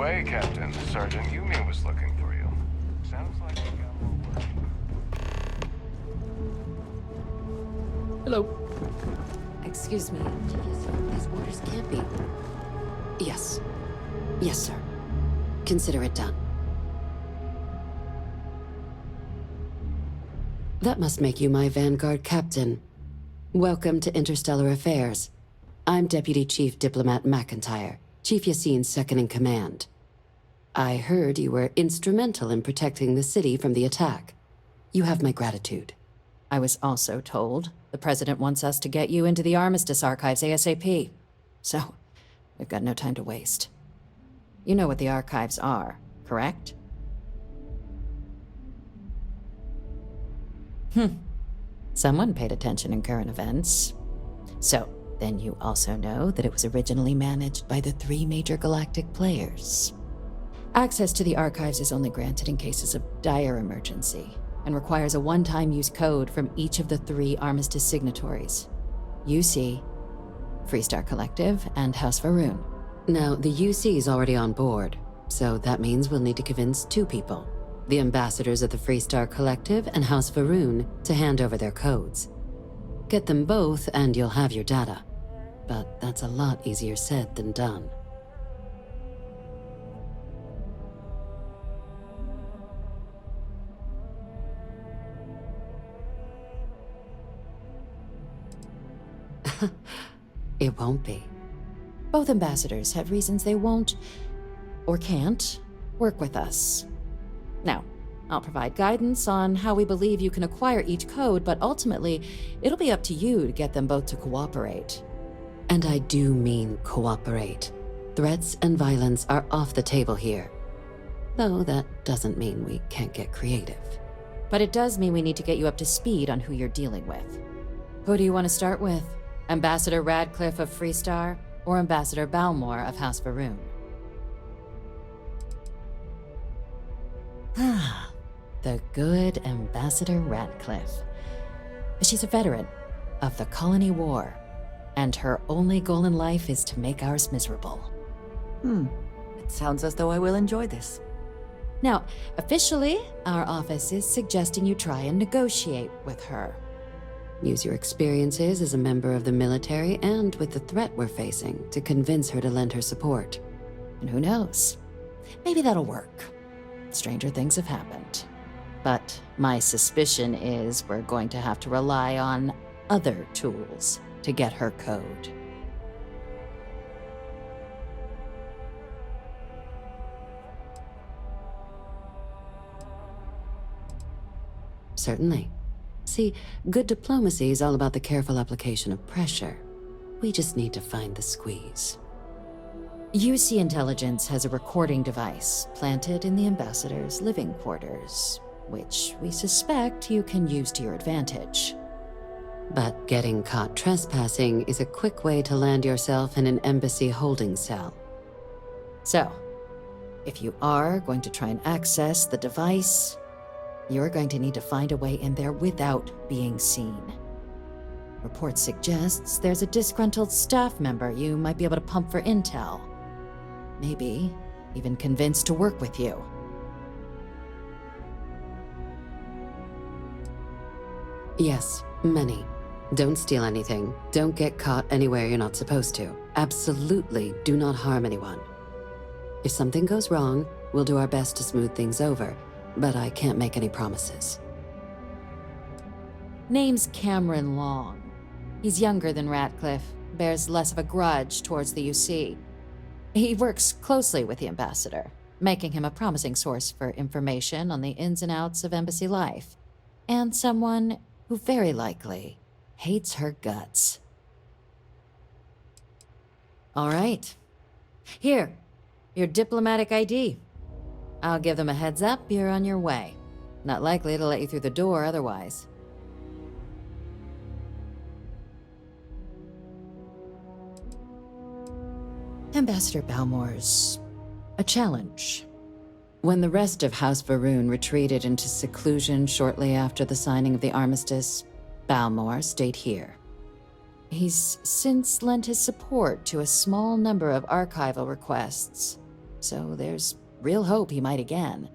way, Captain. Sergeant Yumi was looking for you. Sounds like you got more work. Hello. Excuse me. These orders can't be... Yes. Yes, sir. Consider it done. That must make you my Vanguard captain. Welcome to Interstellar Affairs. I'm Deputy Chief Diplomat MACINTYRE, Chief Yassine's second-in-command. I heard you were instrumental in protecting the city from the attack. You have my gratitude. I was also told the President wants us to get you into the Armistice archives ASAP. So, we've got no time to waste. You know what the archives are, correct? Someone paid attention in current events. So, then you also know that it was originally managed by the 3 major galactic players. Access to the archives is only granted in cases of dire emergency, and requires a one-time use code from each of the 3 Armistice signatories. UC, FREESTAR Collective, and House VARUUN. Now, the UC is already on board, so that means we'll need to convince 2 people. The ambassadors of the FREESTAR Collective and House VARUUN to hand over their codes. Get them both and you'll have your data. But that's a lot easier said than done. It won't be. Both ambassadors have reasons they won't, or can't, work with us. Now, I'll provide guidance on how we believe you can acquire each code, but ultimately, it'll be up to you to get them both to cooperate. And I do mean cooperate. Threats and violence are off the table here. Though that doesn't mean we can't get creative. But it does mean we need to get you up to speed on who you're dealing with. Who do you want to start with? Ambassador RADCLIFF of FREESTAR, or Ambassador BAL'MOR of House VARUUN? The good Ambassador RADCLIFF. She's a veteran of the Colony War, and her only goal in life is to make ours miserable. It sounds as though I will enjoy this. Now, officially, our office is suggesting you try and negotiate with her. Use your experiences as a member of the military and with the threat we're facing to convince her to lend her support. And who knows? Maybe that'll work. Stranger things have happened. But my suspicion is we're going to have to rely on other tools to get her code. Certainly. See, good diplomacy is all about the careful application of pressure. We just need to find the squeeze. UC Intelligence has a recording device planted in the ambassador's living quarters, which we suspect you can use to your advantage. But getting caught trespassing is a quick way to land yourself in an embassy holding cell. So, if you are going to try and access the device, you're going to need to find a way in there without being seen. Report suggests there's a disgruntled staff member you might be able to pump for intel. Maybe even convince to work with you. Yes, many. Don't steal anything. Don't get caught anywhere you're not supposed to. Absolutely do not harm anyone. If something goes wrong, we'll do our best to smooth things over, but I can't make any promises. Name's Cameron Long. He's younger than RADCLIFF, bears less of a grudge towards the UC. He works closely with the ambassador, making him a promising source for information on the ins and outs of embassy life, and someone who very likely hates her guts. All right. Here, your diplomatic ID. I'll give them a heads up, you're on your way. Not likely to let you through the door otherwise. Ambassador BAL'MOR's a challenge. When the rest of House VARUUN retreated into seclusion shortly after the signing of the armistice, BAL'MOR stayed here. He's since lent his support to a small number of archival requests, so there's real hope he might again.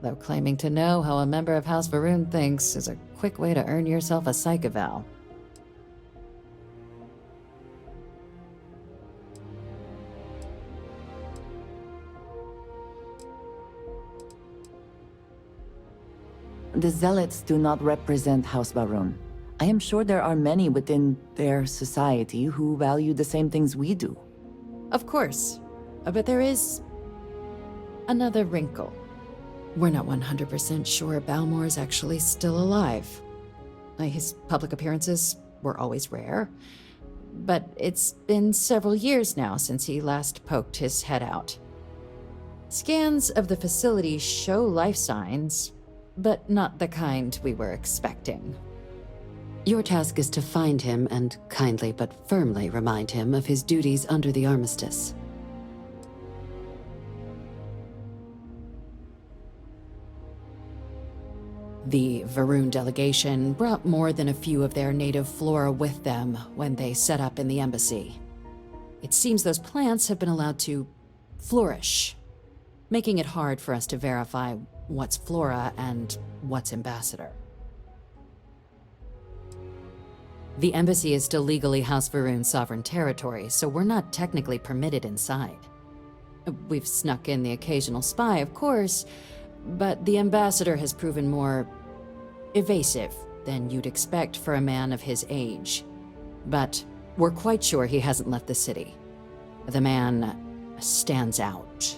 Though claiming to know how a member of House VARUUN thinks is a quick way to earn yourself a psych eval. The Zealots do not represent House VARUUN. I am sure there are many within their society who value the same things we do. Of course, but there is another wrinkle. We're not 100% sure BAL'MOR is actually still alive. His public appearances were always rare, but it's been several years now since he last poked his head out. Scans of the facility show life signs, but not the kind we were expecting. Your task is to find him and kindly but firmly remind him of his duties under the Armistice. The VARUUN delegation brought more than a few of their native flora with them when they set up in the embassy. It seems those plants have been allowed to flourish, making it hard for us to verify what's flora and what's ambassador. The embassy is still legally House VARUUN's sovereign territory, so we're not technically permitted inside. We've snuck in the occasional spy, of course, but the ambassador has proven more evasive than you'd expect for a man of his age. But we're quite sure he hasn't left the city. The man stands out.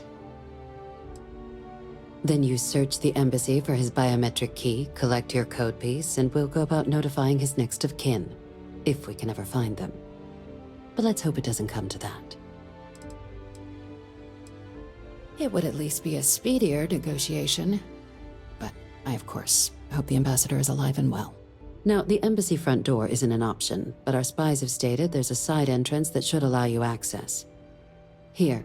Then you search the embassy for his biometric key, collect your code piece, and we'll go about notifying his next of kin, if we can ever find them. But let's hope it doesn't come to that. It would at least be a speedier negotiation. But I, of course, hope the ambassador is alive and well. Now, the embassy front door isn't an option, but our spies have stated there's a side entrance that should allow you access. Here,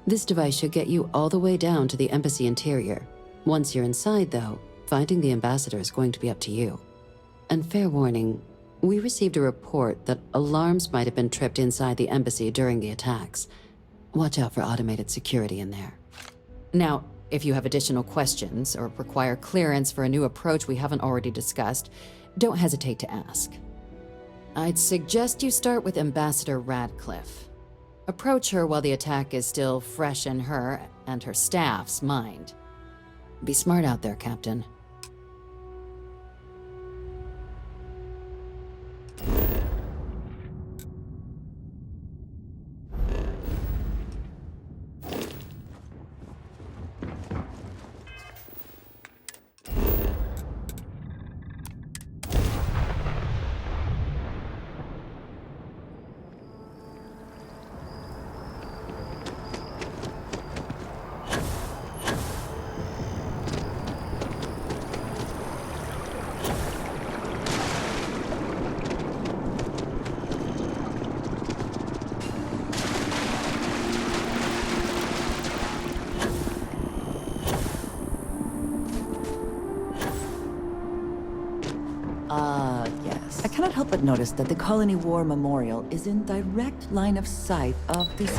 this device should get you all the way down to the embassy interior. Once you're inside, though, finding the ambassador is going to be up to you. And fair warning, we received a report that alarms might have been tripped inside the embassy during the attacks. Watch out for automated security in there. Now, if you have additional questions or require clearance for a new approach we haven't already discussed, don't hesitate to ask. I'd suggest you start with Ambassador RADCLIFF. Approach her while the attack is still fresh in her and her staff's mind. Be smart out there, Captain. Yes. I cannot help but notice that the Colony War Memorial is in direct line of sight of this.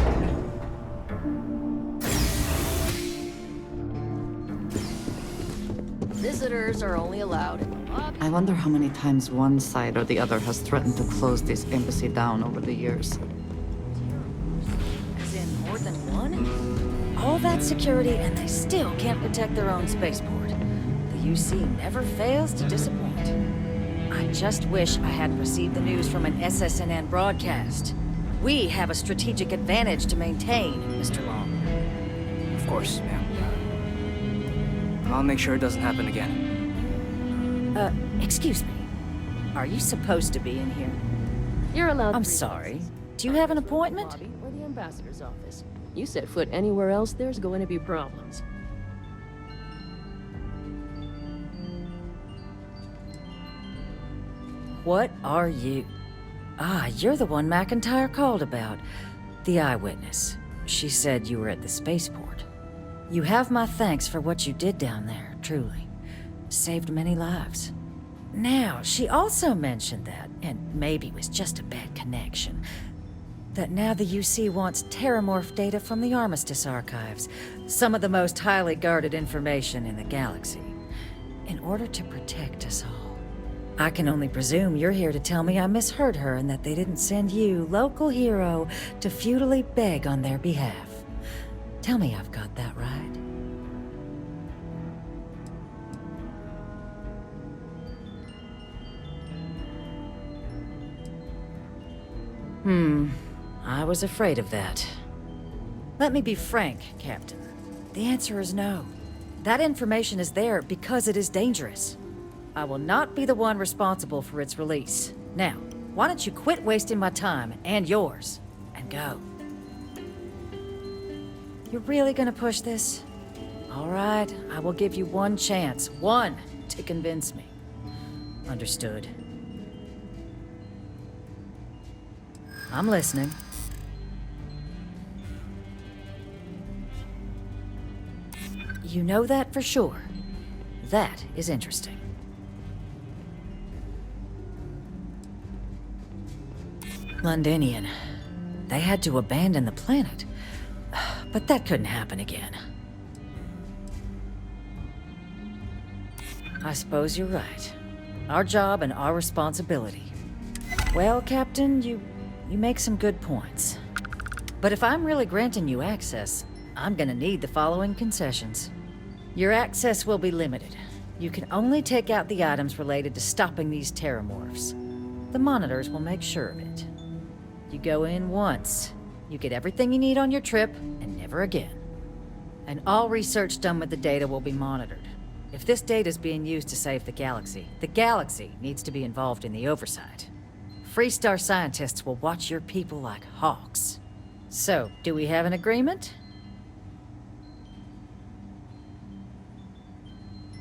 Visitors are only allowed in the lobby. I wonder how many times one side or the other has threatened to close this embassy down over the years. As in more than one? All that security and they still can't protect their own spaceport. The UC never fails to disappoint. I just wish I had received the news from an SSNN broadcast. We have a strategic advantage to maintain, Mr. Long. Of course, ma'am. I'll make sure it doesn't happen again. Excuse me. Are you supposed to be in here? You're allowed. I'm sorry. Do you have an appointment? Lobby or the ambassador's office. You set foot anywhere else, there's going to be problems. What are you? Ah, you're the one MACINTYRE called about. The eyewitness. She said you were at the spaceport. You have my thanks for what you did down there, truly. Saved many lives. Now, she also mentioned that, and maybe it was just a bad connection, that now the UC wants TERRORMORPH data from the Armistice archives, some of the most highly guarded information in the galaxy, in order to protect us all. I can only presume you're here to tell me I misheard her and that they didn't send you, local hero, to futilely beg on their behalf. Tell me I've got that right. I was afraid of that. Let me be frank, Captain. The answer is no. That information is there because it is dangerous. I will not be the one responsible for its release. Now, why don't you quit wasting my time and yours, and go? You're really gonna push this? All right, I will give you one chance, one, to convince me. Understood. I'm listening. You know that for sure. That is interesting. Londinian. They had to abandon the planet. But that couldn't happen again. I suppose you're right. Our job and our responsibility. Well, Captain, you make some good points. But if I'm really granting you access, I'm gonna need the following concessions. Your access will be limited. You can only take out the items related to stopping these terrormorphs. The monitors will make sure of it. You go in once, you get everything you need on your trip, and never again. And all research done with the data will be monitored. If this data is being used to save the galaxy needs to be involved in the oversight. FREESTAR scientists will watch your people like hawks. So, do we have an agreement?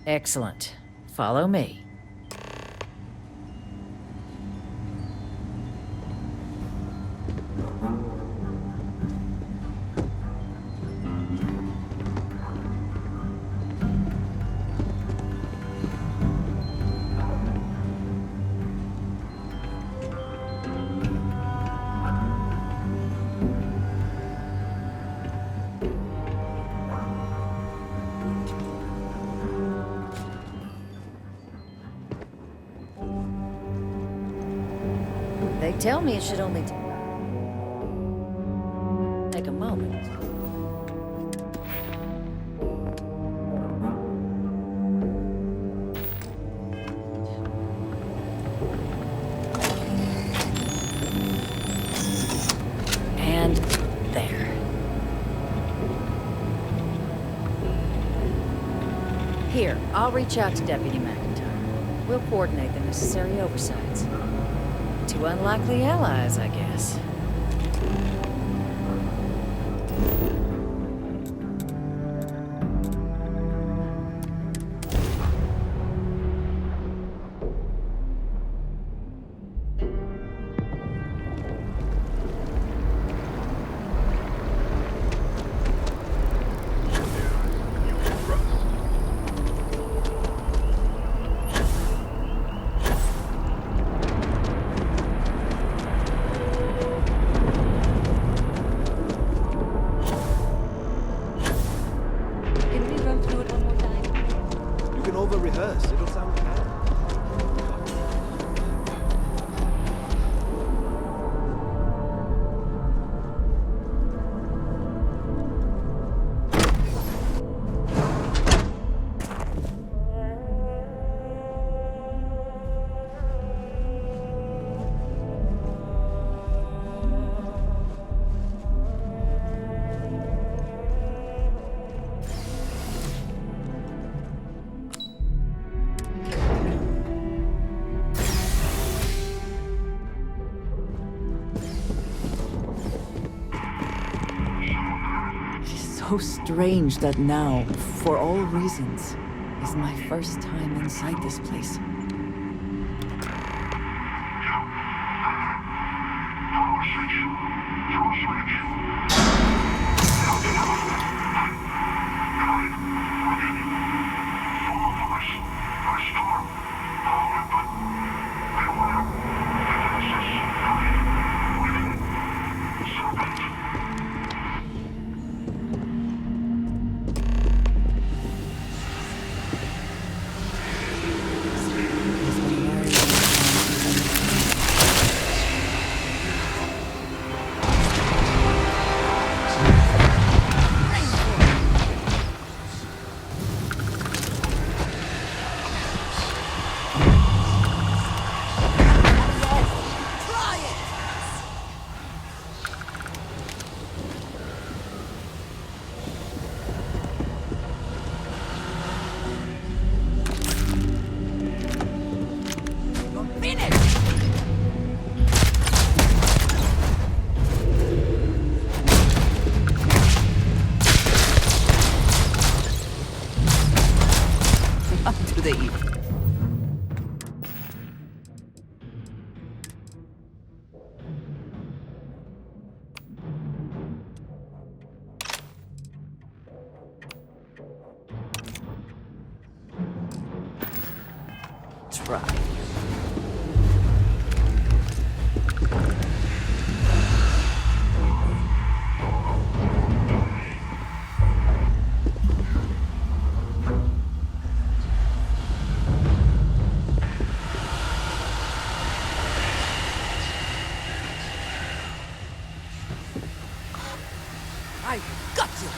Excellent. Follow me. They tell me it should only take a moment. And there. Here, I'll reach out to Deputy MACINTYRE. We'll coordinate the necessary oversights. Two unlikely allies, I guess. Over-rehearse, it'll sound bad. So strange that now, for all reasons, is my first time inside this place. do they eat? Try. I got you!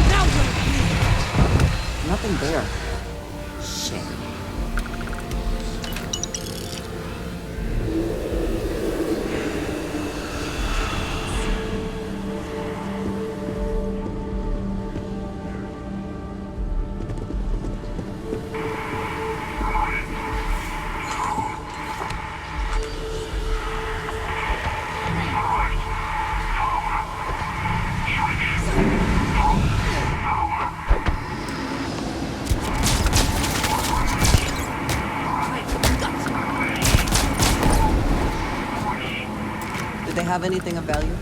Now you're bleeding! Nothing there. Shit. Did they have anything of value?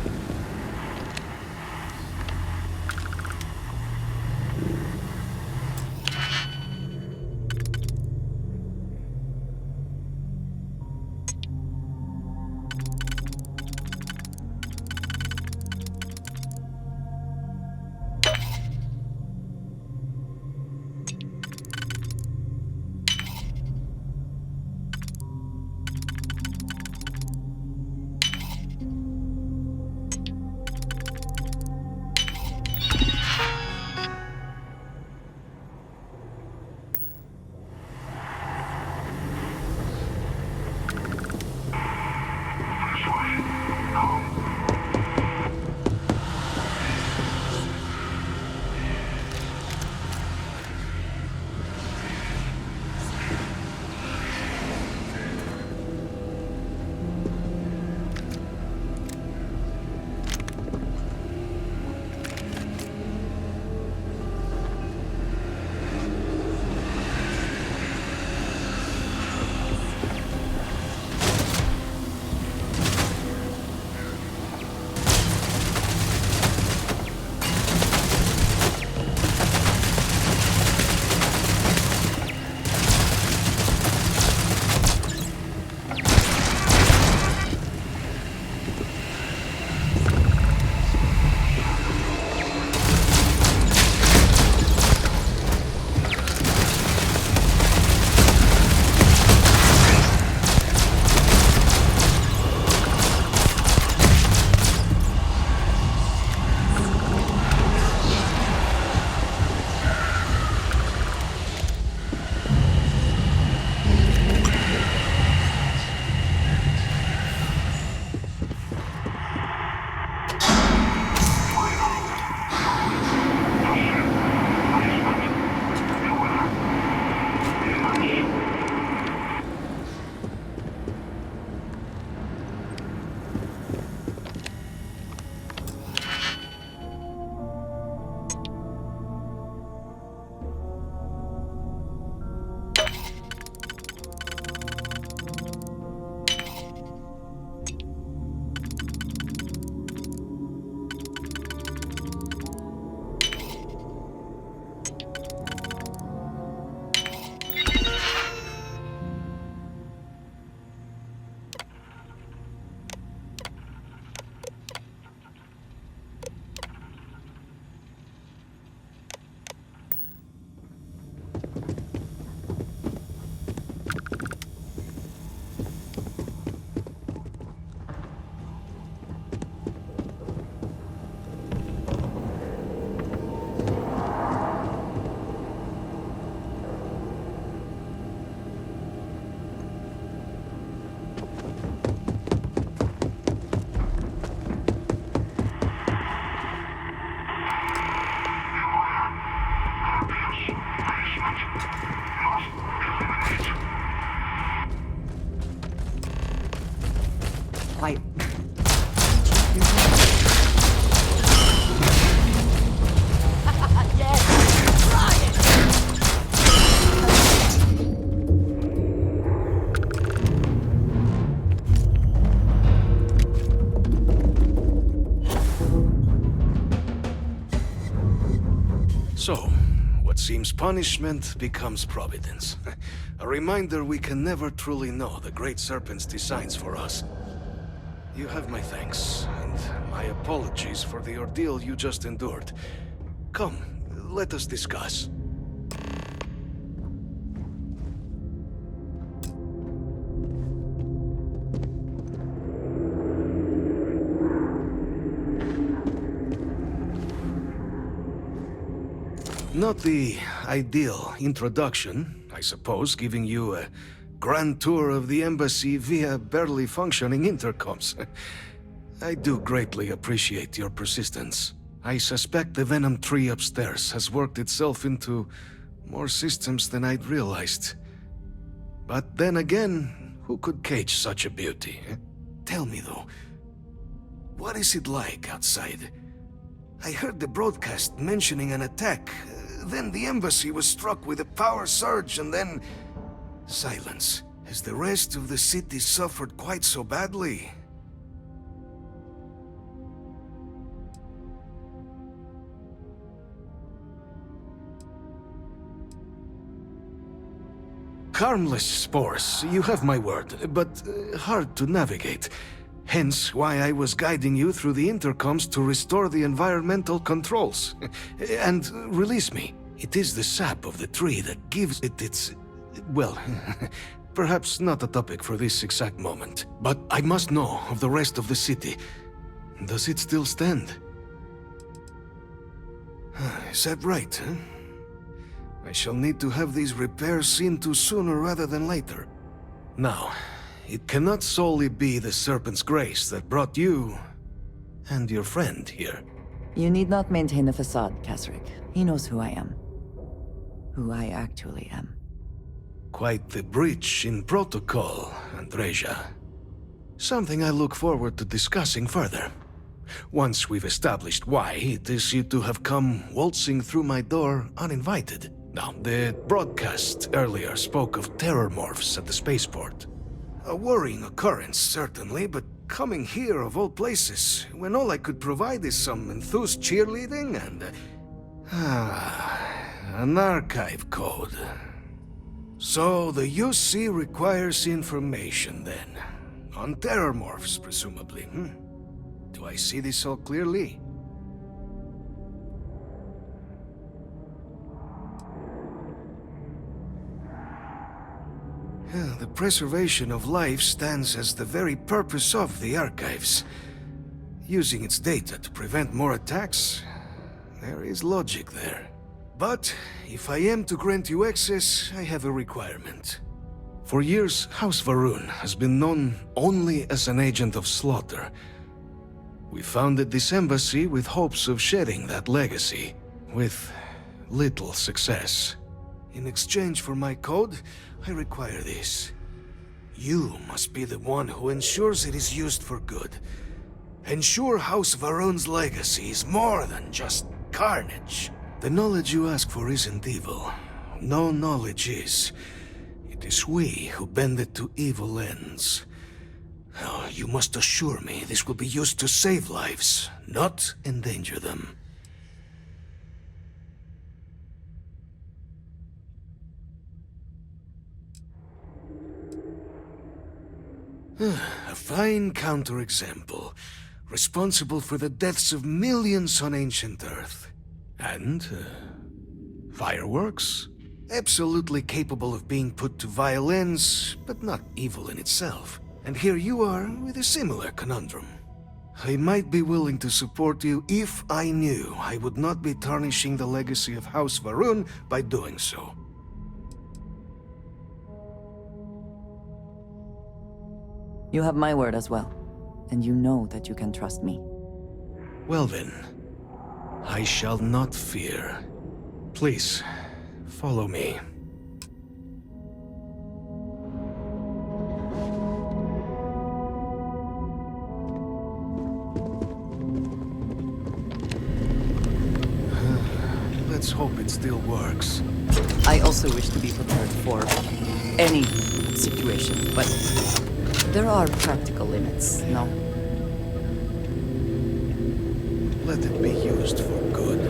So, what seems punishment becomes providence. A reminder we can never truly know the Great Serpent's designs for us. You have my thanks, and my apologies for the ordeal you just endured. Come, let us discuss. Not the ideal introduction, I suppose, giving you a grand tour of the embassy via barely functioning intercoms. I do greatly appreciate your persistence. I suspect the Venom tree upstairs has worked itself into more systems than I'd realized. But then again, who could cage such a beauty? Tell me though, what is it like outside? I heard the broadcast mentioning an attack. Then the embassy was struck with a power surge and then... silence. Has the rest of the city suffered quite so badly? Harmless spores, you have my word, but hard to navigate. Hence why I was guiding you through the intercoms to restore the environmental controls. And release me. It is the sap of the tree that gives it its... well, perhaps not a topic for this exact moment. But I must know of the rest of the city. Does it still stand? Is that right, huh? I shall need to have these repairs seen to sooner rather than later. Now, it cannot solely be the Serpent's grace that brought you and your friend here. You need not maintain a facade, Kasric. He knows who I am. Who I actually am. Quite the breach in protocol, Andreja. Something I look forward to discussing further. Once we've established why it is you to have come waltzing through my door uninvited. Now, the broadcast earlier spoke of terrormorphs at the spaceport. A worrying occurrence, certainly, but coming here of all places, when all I could provide is some enthused cheerleading and... an archive code. So the UC requires information, then. On terrormorphs, presumably, Do I see this all clearly? The preservation of life stands as the very purpose of the archives. Using its data to prevent more attacks, there is logic there. But if I am to grant you access, I have a requirement. For years, House VARUUN has been known only as an agent of slaughter. We founded this embassy with hopes of shedding that legacy, with little success. In exchange for my code, I require this. You must be the one who ensures it is used for good. Ensure House VARUUN'S legacy is more than just carnage. The knowledge you ask for isn't evil. No knowledge is. It is we who bend it to evil ends. Oh, you must assure me this will be used to save lives, not endanger them. A fine counterexample, responsible for the deaths of millions on ancient Earth. And, fireworks? Absolutely capable of being put to violence, but not evil in itself. And here you are with a similar conundrum. I might be willing to support you if I knew I would not be tarnishing the legacy of House VARUUN by doing so. You have my word as well, and you know that you can trust me. Well then, I shall not fear. Please, follow me. Let's hope it still works. I also wish to be prepared for any situation, but there are practical limits, no? Let it be used for good.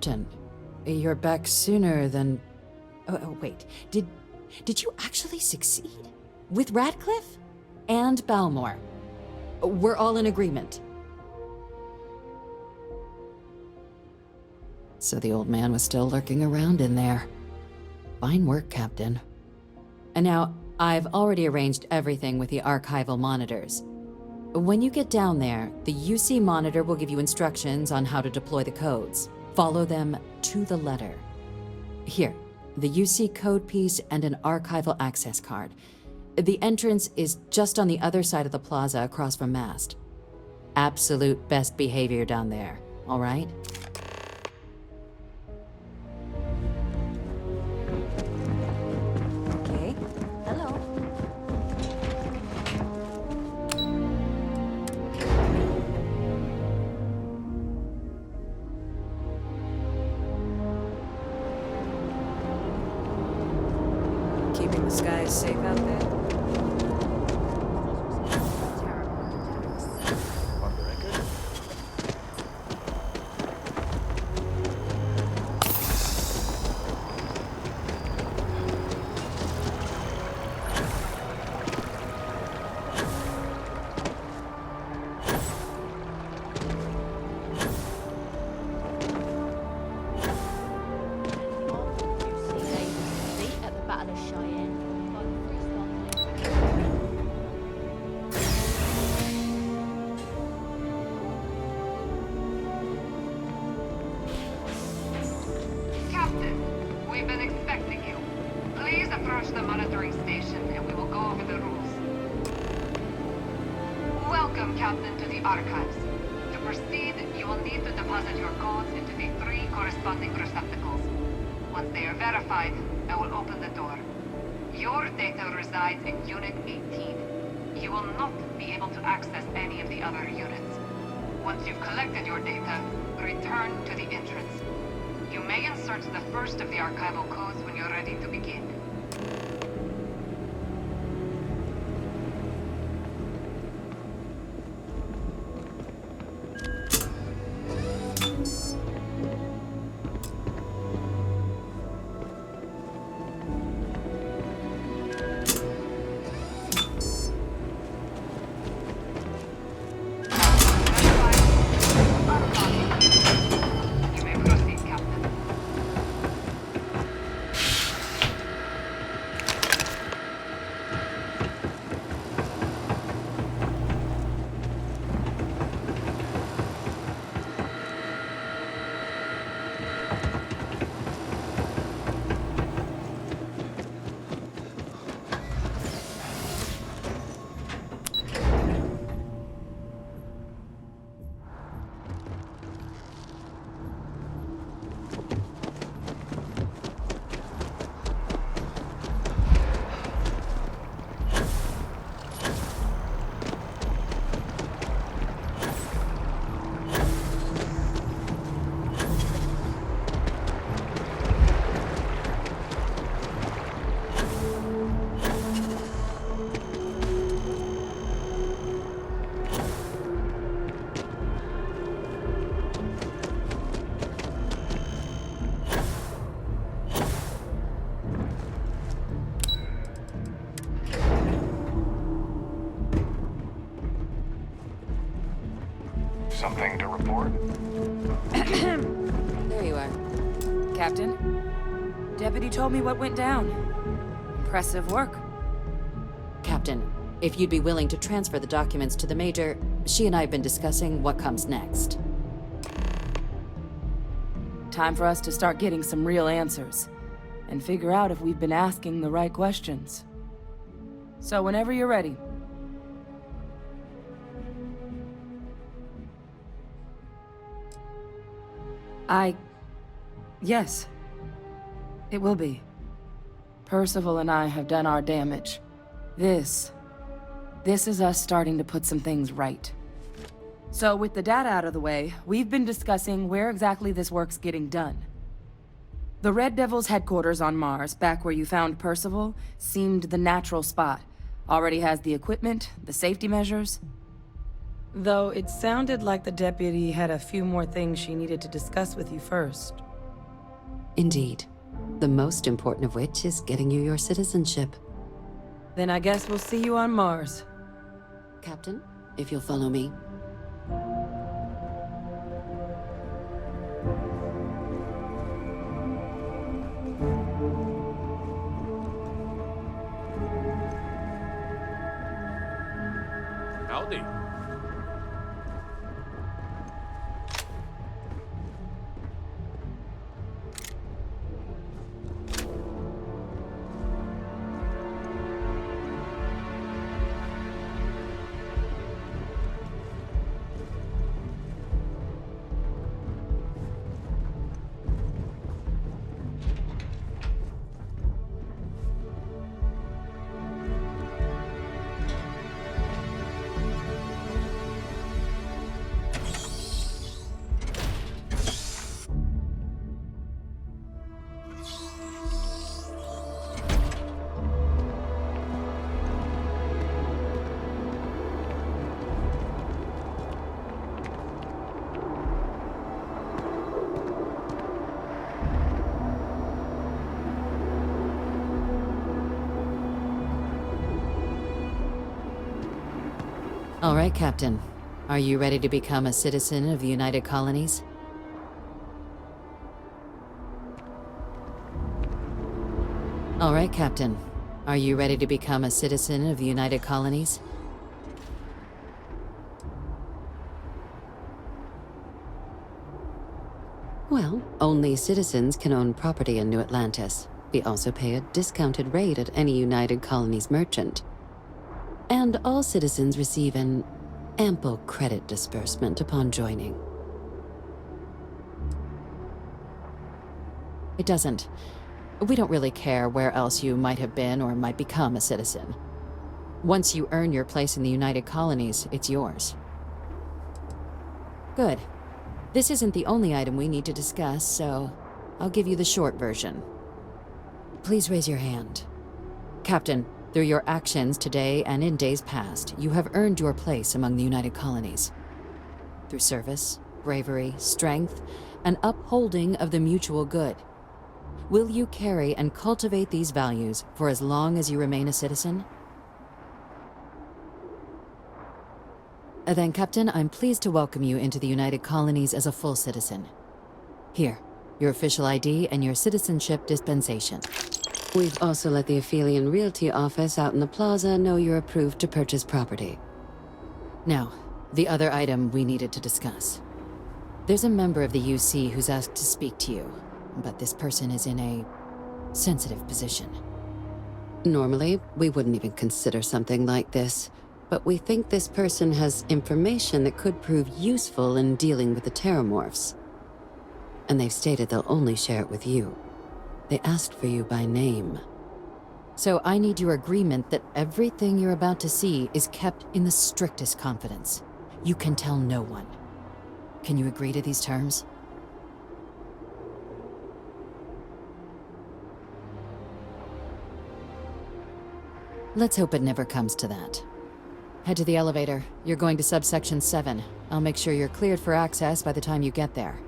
Captain, you're back sooner than... Oh, wait. Did you actually succeed? With Radcliffe? And BAL'MOR? We're all in agreement. So the old man was still lurking around in there. Fine work, Captain. And now, I've already arranged everything with the archival monitors. When you get down there, the UC monitor will give you instructions on how to deploy the codes. Follow them to the letter. Here, the UC code piece and an archival access card. The entrance is just on the other side of the plaza across from Mast. Absolute best behavior down there, all right? Okay. Hello. Keeping the skies safe out there? On the record? At the Battle of Cheyenne. Captain, we've been expecting you. Please approach the monitoring station and we will go over the rules. Welcome, Captain, to the Archives. To proceed, you will need to deposit your codes into the 3 corresponding receptacles. Once they are verified, I will open the door. Your data resides in Unit 18. You will not be able to access any of the other units. Once you've collected your data, return to the entrance. You may insert the first of the archival codes when you're ready to begin. You may proceed, Captain. Something to report? There you are. Captain, Deputy told me what went down. Impressive work. Captain, if you'd be willing to transfer the documents to the Major, she and I have been discussing what comes next. Time for us to start getting some real answers. And figure out if we've been asking the right questions. So whenever you're ready. Yes. It will be. Percival and I have done our damage. This is us starting to put some things right. So with the data out of the way, we've been discussing where exactly this work's getting done. The Red Devil's headquarters on Mars, back where you found Percival, seemed the natural spot. Already has the equipment, the safety measures. Though it sounded like the deputy had a few more things she needed to discuss with you first. Indeed. The most important of which is getting you your citizenship. Then I guess we'll see you on Mars. Captain, if you'll follow me. Howdy. All right, Captain. Are you ready to become a citizen of the United Colonies? All right, Captain. Are you ready to become a citizen of the United Colonies? Well, only citizens can own property in New Atlantis. We also pay a discounted rate at any United Colonies merchant. And all citizens receive an ample credit disbursement upon joining. It doesn't. We don't really care where else you might have been or might become a citizen. Once you earn your place in the United Colonies, it's yours. Good. This isn't the only item we need to discuss, so I'll give you the short version. Please raise your hand. Captain, through your actions today and in days past, you have earned your place among the United Colonies. Through service, bravery, strength, and upholding of the mutual good. Will you carry and cultivate these values for as long as you remain a citizen? Then, Captain, I'm pleased to welcome you into the United Colonies as a full citizen. Here, your official ID and your citizenship dispensation. We've also let the Aphelion Realty office out in the plaza know you're approved to purchase property. Now, the other item we needed to discuss. There's a member of the UC who's asked to speak to you, but this person is in a sensitive position. Normally, we wouldn't even consider something like this, but we think this person has information that could prove useful in dealing with the Terrormorphs. And they've stated they'll only share it with you. They asked for you by name. So I need your agreement that everything you're about to see is kept in the strictest confidence. You can tell no one. Can you agree to these terms? Let's hope it never comes to that. Head to the elevator. You're going to subsection 7. I'll make sure you're cleared for access by the time you get there.